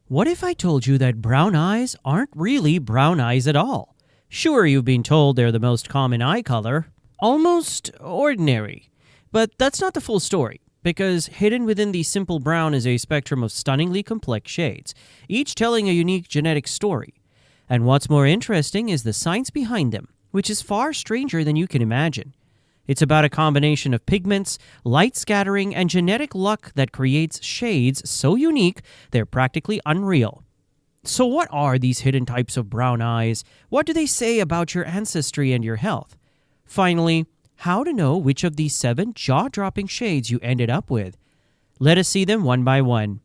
What if I told you that brown eyes aren't really brown eyes at all? Sure, you've been told they're the most common eye color, almost ordinary. But that's not the full story, because hidden within the simple brown is a spectrum of stunningly complex shades, each telling a unique genetic story. And what's more interesting is the science behind them, which is far stranger than you can imagine. It's about a combination of pigments, light scattering, and genetic luck that creates shades so unique they're practically unreal. So what are these hidden types of brown eyes? What do they say about your ancestry and your health? Finally, how to know which of these 7 jaw-dropping shades you ended up with. Let us see them one by one.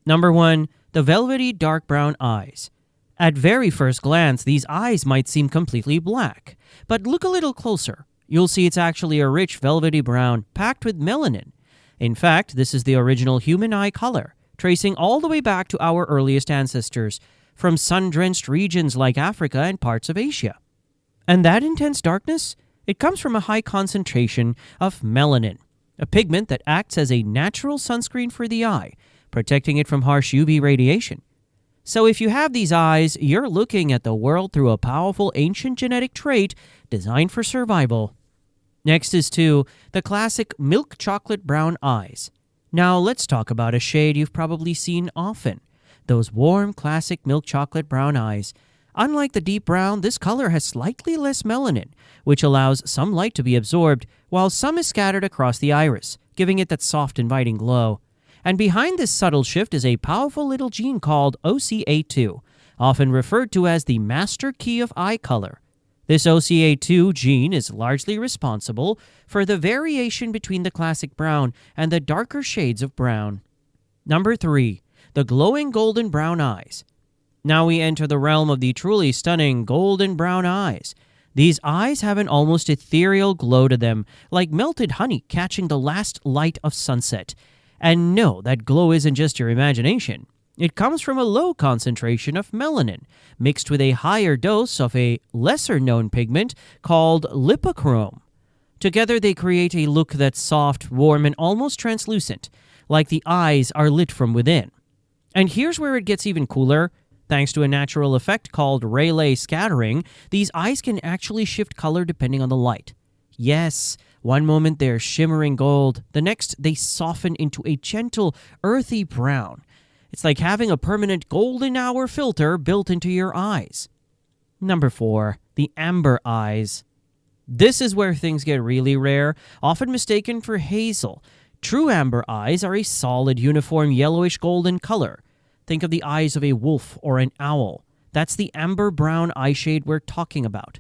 Number 1. The velvety dark brown eyes. At very first glance, these eyes might seem completely black, but look a little closer. You'll see it's actually a rich velvety brown packed with melanin. In fact, this is the original human eye color, tracing all the way back to our earliest ancestors, from sun-drenched regions like Africa and parts of Asia. And that intense darkness? It comes from a high concentration of melanin, a pigment that acts as a natural sunscreen for the eye, protecting it from harsh UV radiation. So if you have these eyes, you're looking at the world through a powerful ancient genetic trait designed for survival. Next is 2, the classic milk chocolate brown eyes. Now let's talk about a shade you've probably seen often, those warm classic milk chocolate brown eyes. Unlike the deep brown, this color has slightly less melanin, which allows some light to be absorbed, while some is scattered across the iris, giving it that soft, inviting glow. And behind this subtle shift is a powerful little gene called OCA2, often referred to as the master key of eye color. This OCA2 gene is largely responsible for the variation between the classic brown and the darker shades of brown. Number 3. The glowing golden brown eyes. Now we enter the realm of the truly stunning golden brown eyes. These eyes have an almost ethereal glow to them, like melted honey catching the last light of sunset. And no, that glow isn't just your imagination. It comes from a low concentration of melanin, mixed with a higher dose of a lesser-known pigment called lipochrome. Together they create a look that's soft, warm, and almost translucent, like the eyes are lit from within. And here's where it gets even cooler. Thanks to a natural effect called Rayleigh scattering, these eyes can actually shift color depending on the light. Yes, one moment they're shimmering gold, the next they soften into a gentle, earthy brown. It's like having a permanent golden hour filter built into your eyes. Number 4, the amber eyes. This is where things get really rare, often mistaken for hazel. True amber eyes are a solid, uniform yellowish golden color. Think of the eyes of a wolf or an owl. That's the amber brown eye shade we're talking about.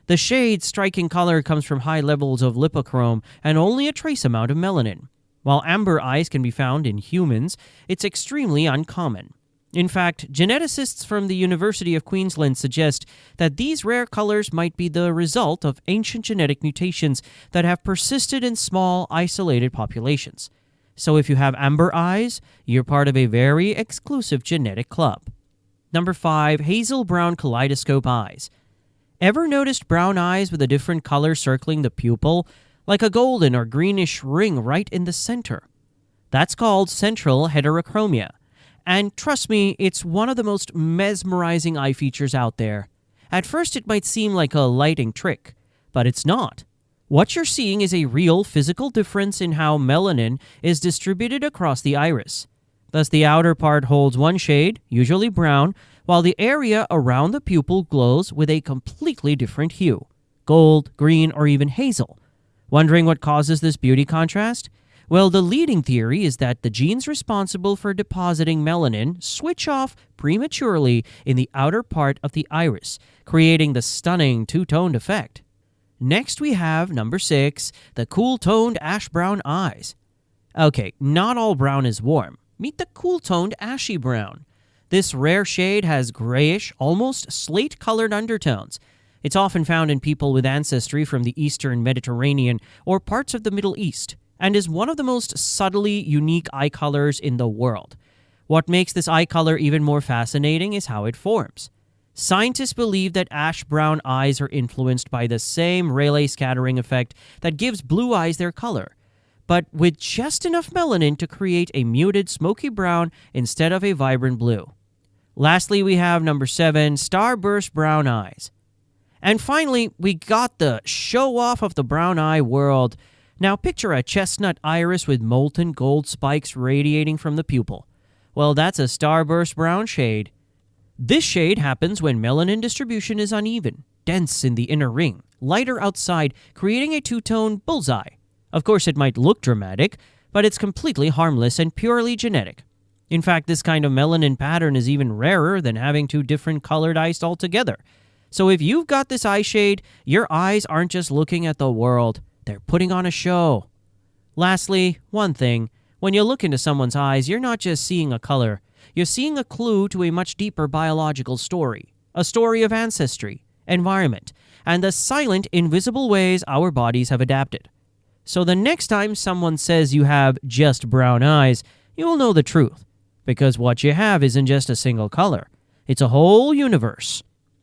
The shade's striking color comes from high levels of lipochrome and only a trace amount of melanin. While amber eyes can be found in humans, it's extremely uncommon. In fact, geneticists from the University of Queensland suggest that these rare colors might be the result of ancient genetic mutations that have persisted in small, isolated populations. So if you have amber eyes, you're part of a very exclusive genetic club. Number 5, hazel brown kaleidoscope eyes. Ever noticed brown eyes with a different color circling the pupil, like a golden or greenish ring right in the center? That's called central heterochromia. And trust me, it's one of the most mesmerizing eye features out there. At first it might seem like a lighting trick, but it's not. What you're seeing is a real physical difference in how melanin is distributed across the iris. Thus, the outer part holds one shade, usually brown, while the area around the pupil glows with a completely different hue, gold, green, or even hazel. Wondering what causes this beauty contrast? Well, the leading theory is that the genes responsible for depositing melanin switch off prematurely in the outer part of the iris, creating the stunning two-toned effect. Next we have number 6, the cool-toned ash-brown eyes. Okay, not all brown is warm. Meet the cool-toned ashy brown. This rare shade has grayish, almost slate-colored undertones. It's often found in people with ancestry from the Eastern Mediterranean or parts of the Middle East, and is one of the most subtly unique eye colors in the world. What makes this eye color even more fascinating is how it forms. Scientists believe that ash-brown eyes are influenced by the same Rayleigh scattering effect that gives blue eyes their color, but with just enough melanin to create a muted smoky brown instead of a vibrant blue. Lastly, we have number 7, Starburst brown eyes. And finally, we got the show-off of the brown eye world. Now picture a chestnut iris with molten gold spikes radiating from the pupil. Well, that's a starburst brown shade. This shade happens when melanin distribution is uneven, dense in the inner ring, lighter outside, creating a two-tone bullseye. Of course, it might look dramatic, but it's completely harmless and purely genetic. In fact, this kind of melanin pattern is even rarer than having two different colored eyes altogether. So if you've got this eye shade, your eyes aren't just looking at the world, they're putting on a show. Lastly, one thing, when you look into someone's eyes, you're not just seeing a color, you're seeing a clue to a much deeper biological story. A story of ancestry, environment, and the silent, invisible ways our bodies have adapted. So the next time someone says you have just brown eyes, you'll know the truth. Because what you have isn't just a single color. It's a whole universe.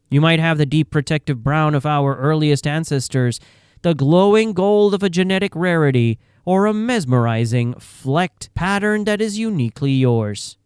You might have the deep protective brown of our earliest ancestors, the glowing gold of a genetic rarity, or a mesmerizing, flecked pattern that is uniquely yours.